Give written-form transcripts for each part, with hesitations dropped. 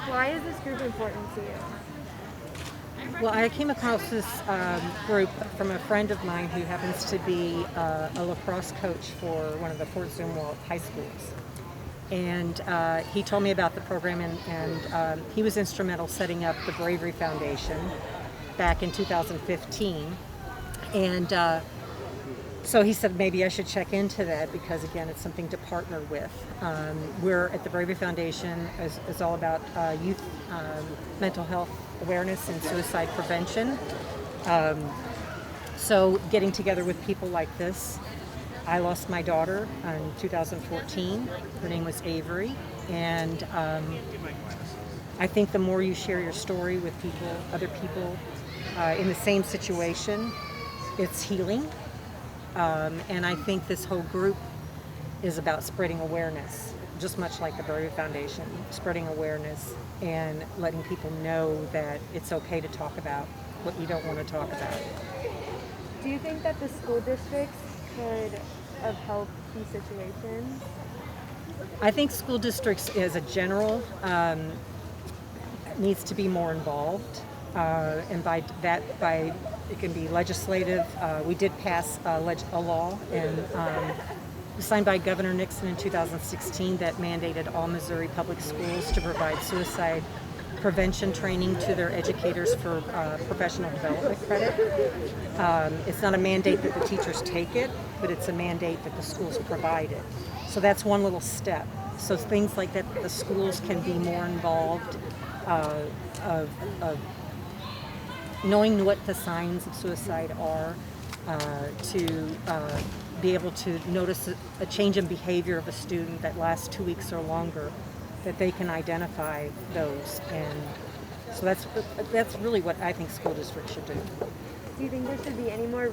Why is this group important to you? Well, I came across this group from a friend of mine who happens to be a lacrosse coach for one of the Fort Zumwalt high schools. And he told me about the program, and he was instrumental setting up the Bravery Foundation back in 2015. And so he said maybe I should check into that because, again, it's something to partner with. We're at the Bravery Foundation is all about youth mental health awareness and suicide prevention. So getting together with people like this. I lost my daughter in 2014. Her name was Avery. And I think the more you share your story with people, other people in the same situation, it's healing. And I think this whole group is about spreading awareness, just much like the Bravery Foundation, spreading awareness and letting people know that it's okay to talk about what you don't want to talk about. Do you think that the school districts could have helped these situations? I think school districts as a general needs to be more involved. And by it can be legislative. We did pass a law and signed by Governor Nixon in 2016 that mandated all Missouri public schools to provide suicide prevention training to their educators for professional development credit. It's not a mandate that the teachers take it, but it's a mandate that the schools provide it. So that's one little step. So things like that, the schools can be more involved of knowing what the signs of suicide are, to be able to notice a change in behavior of a student that lasts 2 weeks or longer, that they can identify those. And so that's really what I think school districts should do. Do you think there should be any more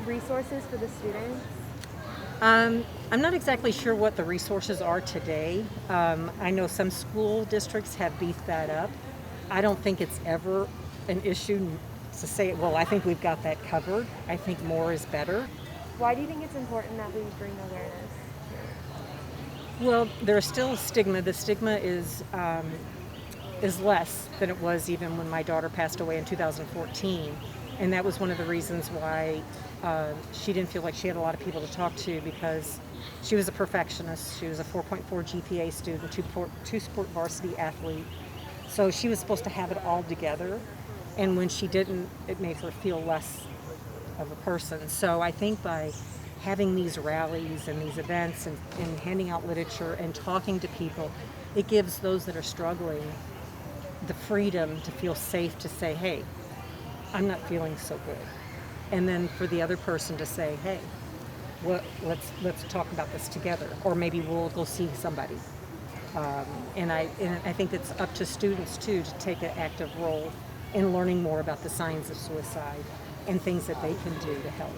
resources for the students? I'm not exactly sure what the resources are today. I know some school districts have beefed that up. I don't think it's ever an issue to say, well, I think we've got that covered. I think more is better. Why do you think it's important that we bring awareness? Well, there's still a stigma. The stigma is less than it was even when my daughter passed away in 2014. And that was one of the reasons why she didn't feel like she had a lot of people to talk to, because she was a perfectionist. She was a 4.4 GPA student, two-sport varsity athlete. So she was supposed to have it all together. And when she didn't, it made her feel less of a person. So I think by having these rallies and these events and handing out literature and talking to people, it gives those that are struggling the freedom to feel safe to say, hey, I'm not feeling so good. And then for the other person to say, hey, let's talk about this together, or maybe we'll go see somebody. And I think it's up to students too to take an active role in learning more about the signs of suicide and things that they can do to help.